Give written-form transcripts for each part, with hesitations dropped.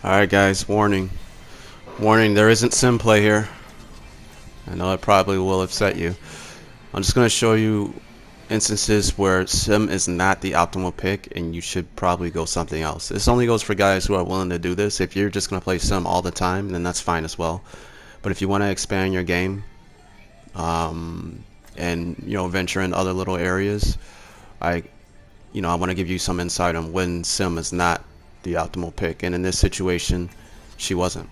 Alright guys, warning. Warning, there isn't sim play here. I know it probably will upset you. I'm just going to show you instances where sim is not the optimal pick and you should probably go something else. This only goes for guys who are willing to do this. If you're just going to play sim all the time, then that's fine as well. But if you want to expand your game and venture in other little areas, I want to give you some insight on when sim is not the optimal pick, and in this situation she wasn't.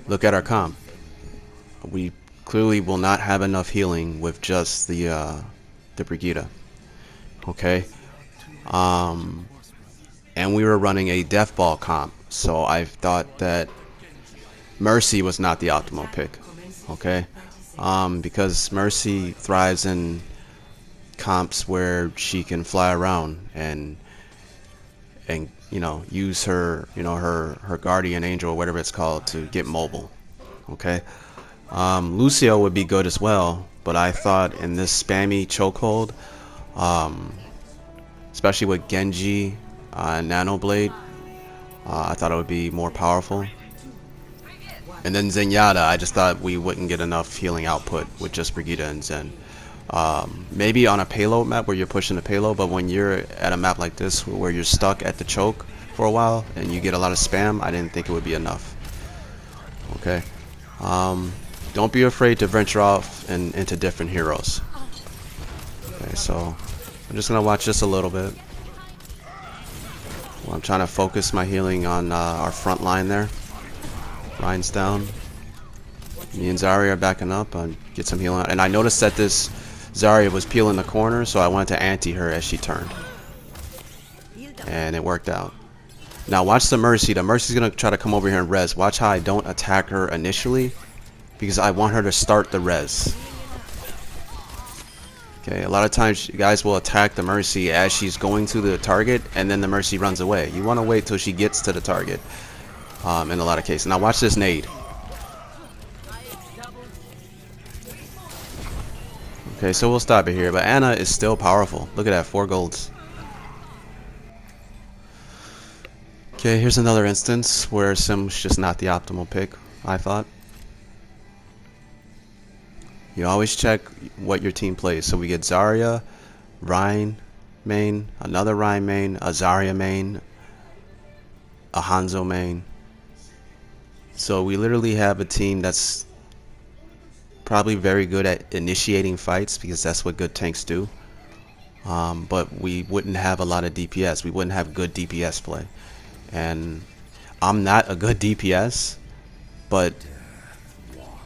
Look at our comp. We clearly will not have enough healing with just the Brigitte. Okay. And we were running a death ball comp, so I thought that Mercy was not the optimal pick. Okay. Because Mercy thrives in comps where she can fly around and use her her guardian angel or whatever it's called to get mobile. Okay. Lucio would be good as well, but I thought in this spammy chokehold, especially with Genji Nano Blade, I thought it would be more powerful. And then Zenyatta, I just thought we wouldn't get enough healing output with just Brigitte and Zen. Maybe on a payload map where you're pushing the payload, but when you're at a map like this where you're stuck at the choke for a while and you get a lot of spam, I didn't think it would be enough. Okay. Don't be afraid to venture off and into different heroes. Okay, so I'm just gonna watch this a little bit. Well, I'm trying to focus my healing on our front line there. Ryan's down. Me and Zarya are backing up and get some healing. And I noticed that this Zarya was peeling the corner, so I wanted to anti her as she turned. And it worked out. Now watch the Mercy. The Mercy's gonna try to come over here and res. Watch how I don't attack her initially, because I want her to start the res. Okay, a lot of times you guys will attack the Mercy as she's going to the target, and then the Mercy runs away. You want to wait till she gets to the target. In a lot of cases. Now watch this nade. Okay, so we'll stop it here, but Ana is still powerful. Look at that, 4 golds. Okay, here's another instance where Sim's just not the optimal pick, I thought. You always check what your team plays. So we get Zarya, Ryan main, another Ryan main, a Zarya main, a Hanzo main. So we literally have a team that's probably very good at initiating fights, because that's what good tanks do. But we wouldn't have a lot of DPS. We wouldn't have good DPS play. And I'm not a good DPS, but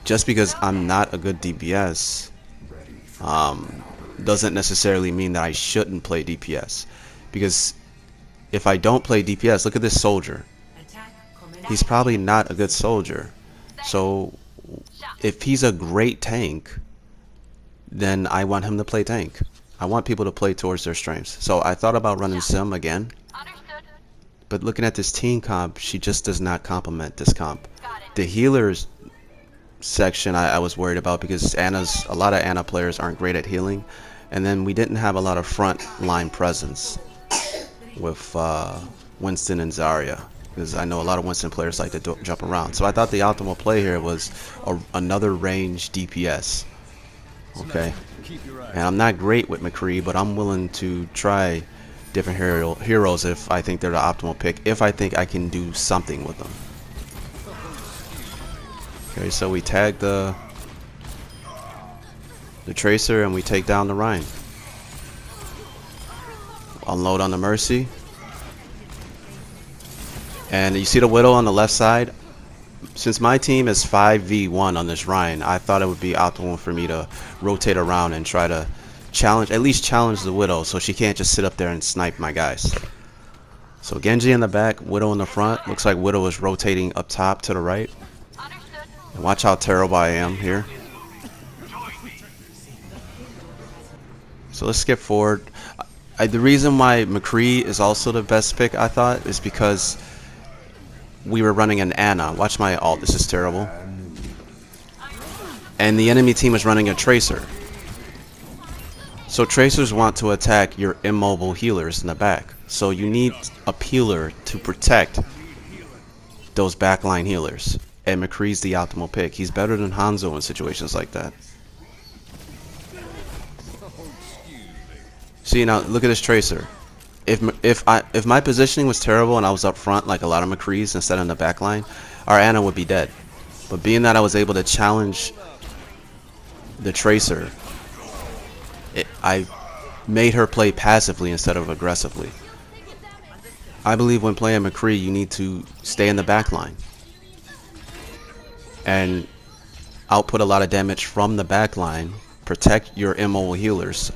just because I'm not a good DPS doesn't necessarily mean that I shouldn't play DPS. Because if I don't play DPS, look at this soldier. He's probably not a good soldier. So if he's a great tank, then I want him to play tank. I want people to play towards their strengths. So I thought about running Sim again. But looking at this team comp, she just does not complement this comp. The healers section I was worried about, because a lot of Ana players aren't great at healing. And then we didn't have a lot of front line presence with Winston and Zarya, because I know a lot of Winston players like to jump around. So I thought the optimal play here was another range DPS. Okay. And I'm not great with McCree, but I'm willing to try different heroes if I think they're the optimal pick, if I think I can do something with them. Okay, so we tag the Tracer and we take down the Rhine. Unload on the Mercy. And you see the Widow on the left side? Since my team is 5v1 on this Rhine, I thought it would be optimal for me to rotate around and try to at least challenge the Widow, so she can't just sit up there and snipe my guys. So Genji in the back, Widow in the front. Looks like Widow is rotating up top to the right. And watch how terrible I am here. So let's skip forward. The reason why McCree is also the best pick, I thought, is because we were running an Ana. Watch my ult. This is terrible. And the enemy team is running a Tracer. So tracers want to attack your immobile healers in the back. So you need a peeler to protect those backline healers. And McCree's the optimal pick. He's better than Hanzo in situations like that. See, now look at this tracer. If my positioning was terrible and I was up front like a lot of McCree's instead of in the back line, our Ana would be dead. But being that I was able to challenge the tracer, I made her play passively instead of aggressively. I believe when playing McCree, you need to stay in the back line and output a lot of damage from the back line, protect your immobile healers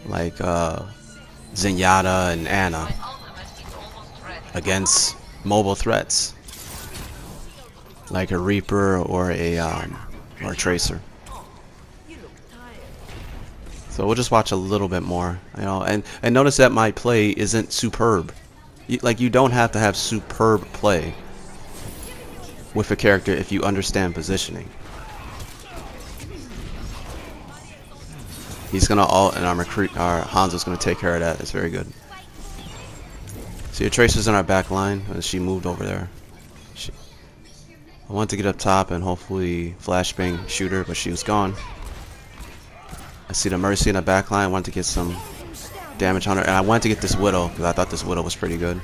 like Zenyatta and Ana against mobile threats like a Reaper or a Tracer. So we'll just watch a little bit more, you know, and notice that my play isn't superb. You don't have to have superb play with a character if you understand positioning. He's gonna ult, and our Hanzo's gonna take care of that. That's very good. See, the Tracer's in our back line, and she moved over there. I wanted to get up top and hopefully flashbang shoot her, but she was gone. I see the Mercy in the back line. I wanted to get some damage on her, and I wanted to get this Widow because I thought this Widow was pretty good.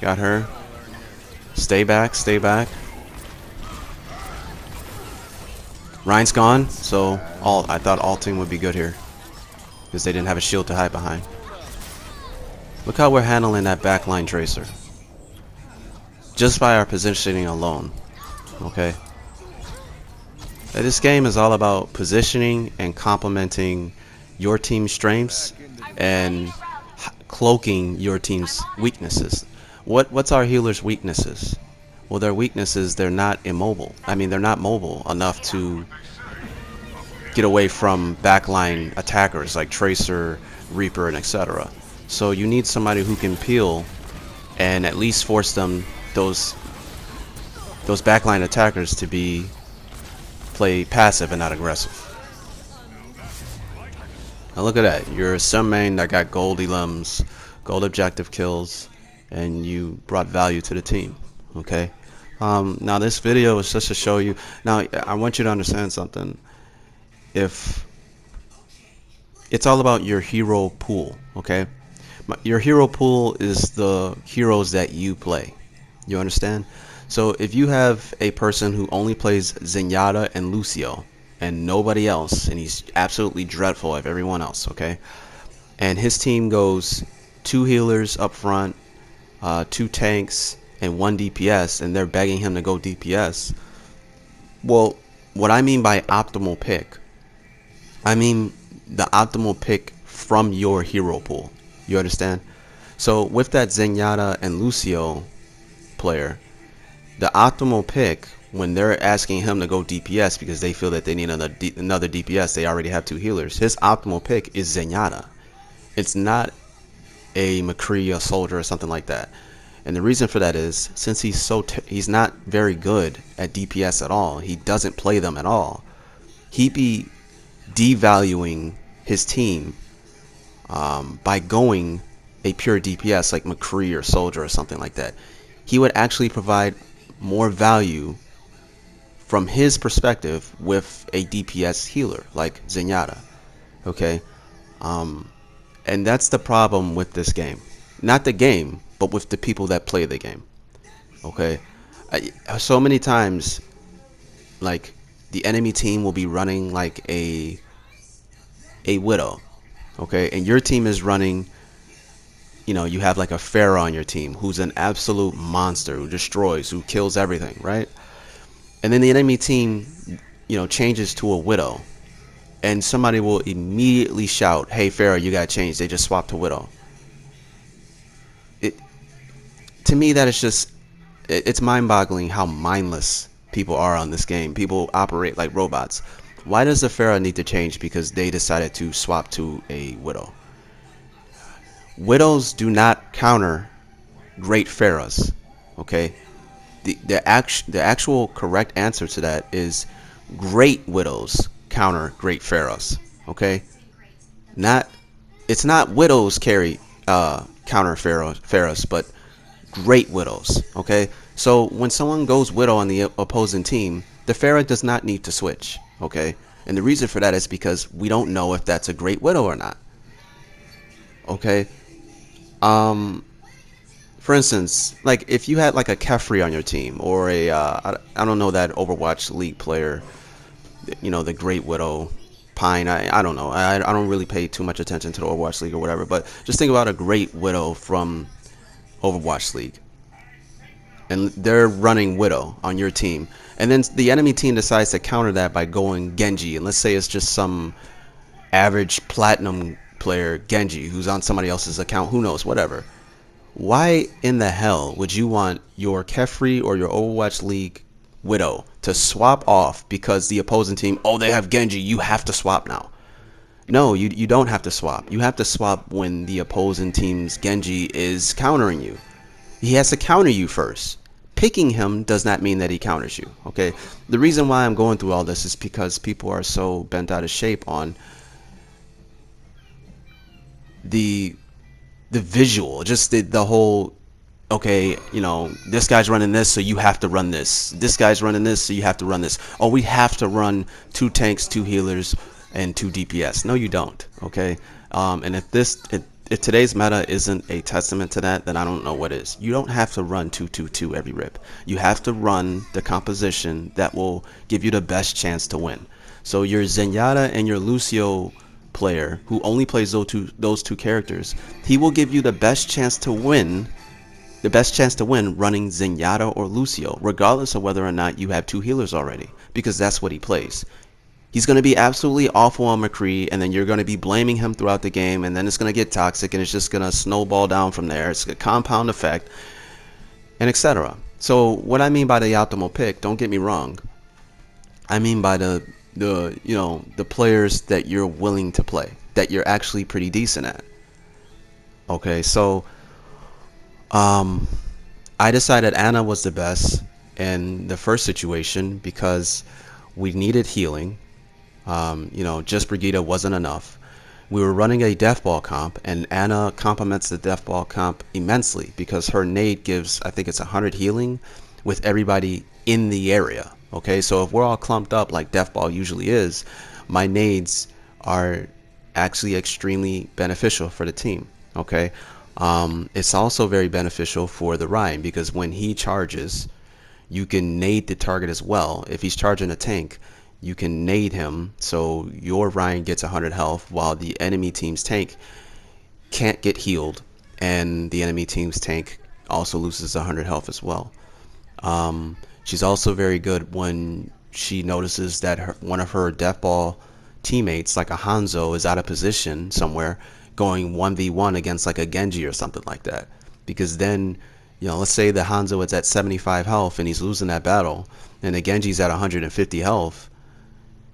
Got her. Stay back, stay back. Ryan's gone, so I thought ulting would be good here because they didn't have a shield to hide behind. Look how we're handling that backline Tracer just by our positioning alone. Okay, this game is all about positioning and complementing your team's strengths and cloaking your team's weaknesses. What's our healers' weaknesses? Well, their weaknesses, they're not immobile. I mean, they're not mobile enough to get away from backline attackers like Tracer, Reaper, and etc. So you need somebody who can peel and at least force them, those backline attackers, to play passive and not aggressive. Now look at that. You're a Sim main that got gold elims, gold objective kills, and you brought value to the team. Okay. Now this video is just to show you. Now I want you to understand something. If it's all about your hero pool, okay? Your hero pool is the heroes that you play. You understand? So if you have a person who only plays Zenyatta and Lucio and nobody else, and he's absolutely dreadful of everyone else, okay? And his team goes 2 healers up front, 2 tanks, and 1 DPS, and they're begging him to go DPS. Well, what I mean by optimal pick, I mean the optimal pick from your hero pool. You understand? So with that Zenyatta and Lucio player, the optimal pick when they're asking him to go DPS because they feel that they need another DPS, they already have 2 healers. His optimal pick is Zenyatta. It's not a McCree, a soldier, or something like that. And the reason for that is since he's not very good at DPS at all. He doesn't play them at all. He'd be devaluing his team by going a pure DPS like McCree or soldier or something like that. He would actually provide more value from his perspective with a DPS healer like Zenyatta. Okay, and that's the problem with this game. Not the game, but with the people that play the game. Okay, so many times, like the enemy team will be running like a Widow, okay, and your team is running, you know, you have like a Pharah on your team who's an absolute monster who destroys, who kills everything, right? And then the enemy team, you know, changes to a Widow, and somebody will immediately shout, "Hey Pharah, you gotta change." They just swapped to Widow. To me, that is just, it's mind-boggling how mindless people are on this game. People operate like robots. Why does the Pharah need to change because they decided to swap to a Widow? Widows do not counter great Pharahs, okay? the actual correct answer to that is great widows counter great pharaohs. Okay, not it's not widows carry counter pharaohs, but great widows. Okay, so when someone goes widow on the opposing team, the pharaoh does not need to switch. Okay, and the reason for that is because we don't know if that's a great widow or not. Okay, um, for instance, like if you had like a Kefri on your team or a I don't know that Overwatch League player, the Great Widow, Pine. I don't know. I don't really pay too much attention to the Overwatch League or whatever. But just think about a Great Widow from Overwatch League, and they're running Widow on your team, and then the enemy team decides to counter that by going Genji, and let's say it's just some average platinum player Genji who's on somebody else's account. Who knows? Whatever. Why in the hell would you want your Kefri or your Overwatch League Widow to swap off because the opposing team, oh, they have Genji, you have to swap now? No, you don't have to swap. You have to swap when the opposing team's Genji is countering you. He has to counter you first. Picking him does not mean that he counters you, okay? The reason why I'm going through all this is because people are so bent out of shape on the visual, just the whole, okay, this guy's running this, so you have to run this. This guy's running this, so you have to run this. Oh, we have to run 2 tanks, 2 healers, and 2 DPS. No, you don't, okay? And if today's meta isn't a testament to that, then I don't know what is. You don't have to run 2-2-2 every rip. You have to run the composition that will give you the best chance to win. So your Zenyatta and your Lucio player who only plays those two characters, he will give you the best chance to win running Zenyatta or Lucio, regardless of whether or not you have 2 healers already, because that's what he plays. He's going to be absolutely awful on McCree, and then you're going to be blaming him throughout the game, and then it's going to get toxic, and it's just going to snowball down from there. It's a compound effect, and etc. So what I mean by the optimal pick, don't get me wrong, I mean by the players that you're willing to play, that you're actually pretty decent at. Okay, so I decided Ana was the best in the first situation because we needed healing. Just Brigitte wasn't enough. We were running a death ball comp, and Ana complements the death ball comp immensely because her nade gives, I think it's 100 healing with everybody in the area. Okay, so if we're all clumped up like death ball usually is, my nades are actually extremely beneficial for the team. Okay, it's also very beneficial for the Ryan because when he charges, you can nade the target as well. If he's charging a tank, you can nade him, so your Ryan gets 100 health while the enemy team's tank can't get healed, and the enemy team's tank also loses 100 health as well. She's also very good when she notices that one of her death ball teammates, like a Hanzo, is out of position somewhere going 1v1 against like a Genji or something like that. Because then, let's say the Hanzo is at 75 health and he's losing that battle, and the Genji's at 150 health.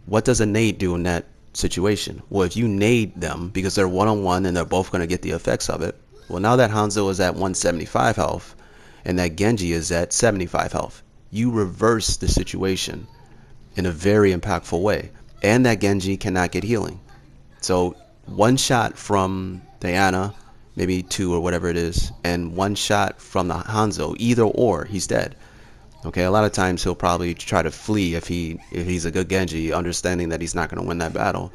What does a nade do in that situation? Well, if you nade them because they're one-on-one and they're both going to get the effects of it, well, now that Hanzo is at 175 health and that Genji is at 75 health. You reverse the situation in a very impactful way, and that Genji cannot get healing. So one shot from Diana, maybe 2 or whatever it is, and one shot from the Hanzo, either or, he's dead. Okay, a lot of times he'll probably try to flee if he's a good Genji, understanding that he's not going to win that battle.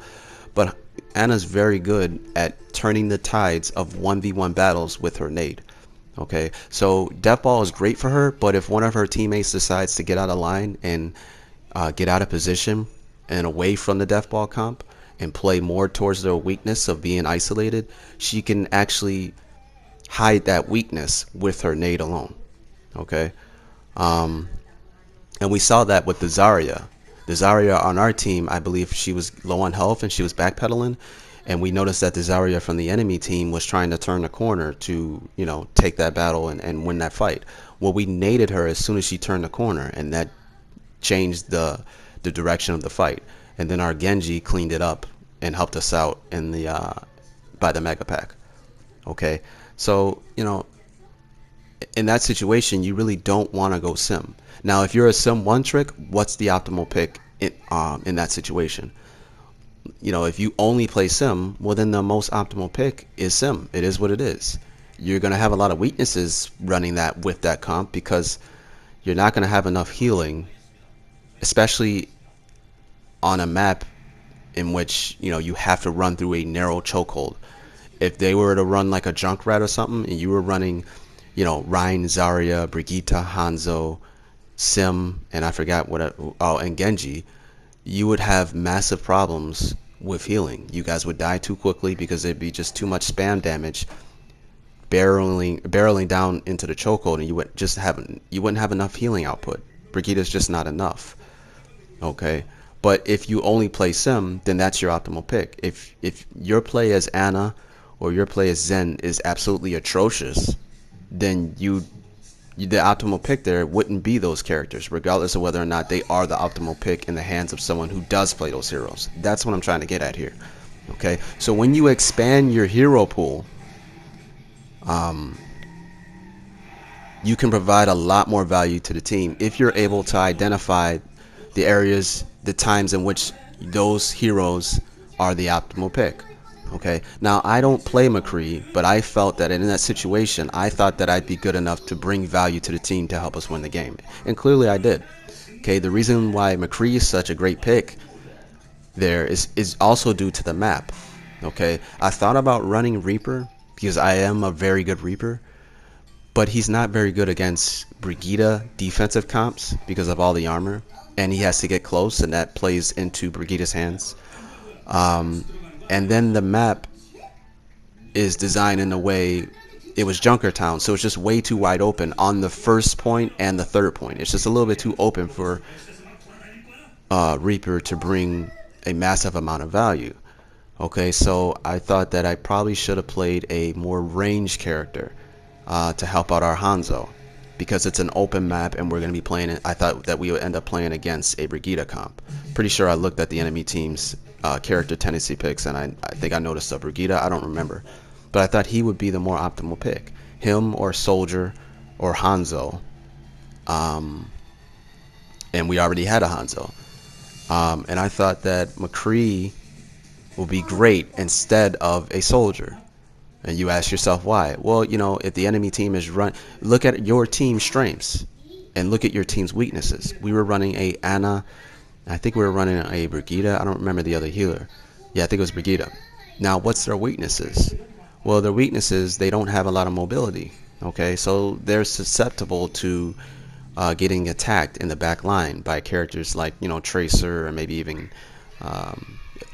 But Ana's very good at turning the tides of 1v1 battles with her nade. Okay, so death ball is great for her, but if one of her teammates decides to get out of line and get out of position and away from the death ball comp and play more towards their weakness of being isolated, she can actually hide that weakness with her nade alone. Okay, and we saw that with the Zarya. The Zarya on our team, I believe she was low on health and she was backpedaling, and we noticed that the Zarya from the enemy team was trying to turn the corner to, take that battle and win that fight. Well, we naded her as soon as she turned the corner, and that changed the direction of the fight. And then our Genji cleaned it up and helped us out in the by the mega pack. Okay, so in that situation, you really don't want to go Sim. Now, if you're a Sim one trick, what's the optimal pick in that situation? You know, if you only play Sim, well, then the most optimal pick is Sim. It is what it is. You're going to have a lot of weaknesses running that with that comp because you're not going to have enough healing, especially on a map in which, you know, you have to run through a narrow chokehold. If they were to run like a Junkrat or something, and you were running, you know, Rein, Zarya, Brigitte, Hanzo, Sim, and I forgot what, and Genji, you would have massive problems with healing. You guys would die too quickly because there'd be just too much spam damage barreling down into the chokehold, and you wouldn't have enough healing output. Brigitte's just not enough. Okay, but if you only play Sim, then that's your optimal pick. If your play as Ana or your play as Zen is absolutely atrocious, then the optimal pick there wouldn't be those characters, regardless of whether or not they are the optimal pick in the hands of someone who does play those heroes. That's what I'm trying to get at here. Okay, so when you expand your hero pool, you can provide a lot more value to the team if you're able to identify the areas, the times in which those heroes are the optimal pick. Okay, now I don't play McCree, but I felt that in that situation, I thought that I'd be good enough to bring value to the team to help us win the game, and clearly I did. Okay, the reason why McCree is such a great pick there is also due to the map. Okay, I thought about running Reaper because I am a very good Reaper, but he's not very good against Brigitte defensive comps because of all the armor, and he has to get close, and that plays into Brigitte's hands. And then the map is designed in a way, it was Junkertown, so it's just way too wide open on the first point and the third point. It's just a little bit too open for Reaper to bring a massive amount of value. Okay, so I thought that I probably should have played a more ranged character to help out our Hanzo, because it's an open map and we're going to be playing it. I thought that we would end up playing against a Brigitte comp. Pretty sure I looked at the enemy team's character tendency picks, and I think I noticed a Brigitte. I don't remember, but I thought he would be the more optimal pick, him or Soldier or Hanzo, and we already had a Hanzo, and I thought that McCree would be great instead of a Soldier. And you ask yourself why. Well, you know, if the enemy team is look at your team's strengths and look at your team's weaknesses. We were running a Ana, I think we were running a Brigitte. I don't remember the other healer. Yeah, I think it was Brigitte. Now, what's their weaknesses? Well, their weaknesses, they don't have a lot of mobility. Okay, so they're susceptible to getting attacked in the back line by characters like, you know, Tracer, or maybe even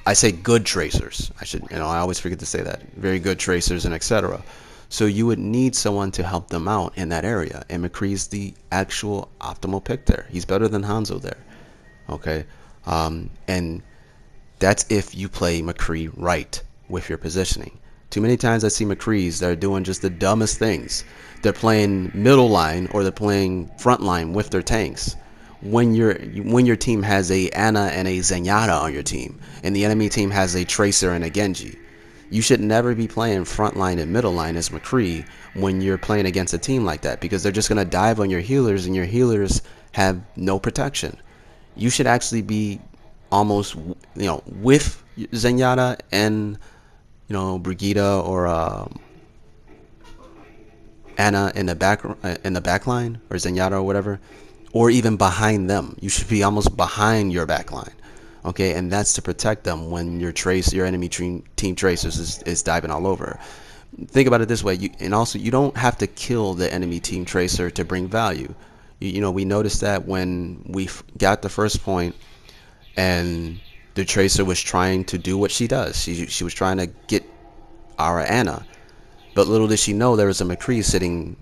I say good tracers. I always forget to say that. Very good tracers and etc. So you would need someone to help them out in that area, and McCree's the actual optimal pick there. He's better than Hanzo there. Okay, and that's if you play McCree right with your positioning. Too many times I see McCrees that are doing just the dumbest things. They're playing middle line or they're playing front line with their tanks. When your team has a Ana and a Zenyatta on your team, and the enemy team has a Tracer and a Genji, you should never be playing front line and middle line as McCree when you're playing against a team like that, because they're just going to dive on your healers, and your healers have no protection. You should actually be almost, you know, with Zenyatta and, you know, Brigitte or Ana in the back line, or Zenyatta or whatever, or even behind them. You should be almost behind your back line. Okay, and that's to protect them when your enemy team tracers is diving all over. Think about it this way, and also you don't have to kill the enemy team tracer to bring value. You know, we noticed that when we got the first point and the tracer was trying to do what she does. She was trying to get our Ana, but little did she know there was a McCree sitting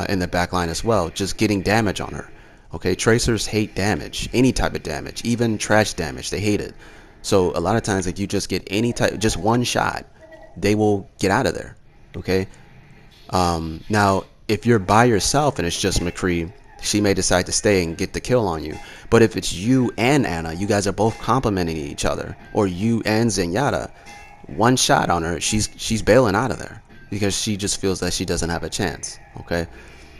in the back line as well, just getting damage on her. Okay, tracers hate damage, any type of damage, even trash damage, they hate it. So a lot of times if you just get just one shot, they will get out of there. Okay, now if you're by yourself and it's just McCree, she may decide to stay and get the kill on you. But if it's you and Ana, you guys are both complementing each other, or you and Zenyatta, one shot on her, she's bailing out of there. because she just feels that she doesn't have a chance. Okay,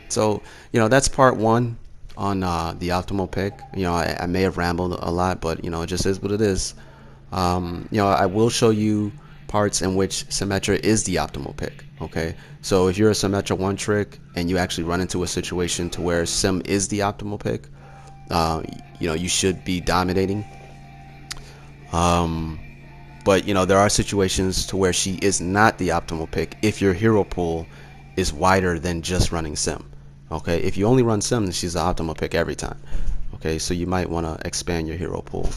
so that's part one on the optimal pick. I may have rambled a lot, but it just is what it is. I will show you parts in which Symmetra is the optimal pick. Okay, so if you're a Symmetra one trick and you actually run into a situation to where Sim is the optimal pick, you should be dominating. But there are situations to where she is not the optimal pick if your hero pool is wider than just running Sim. Okay, if you only run Sim, then she's the optimal pick every time. Okay, so you might want to expand your hero pool.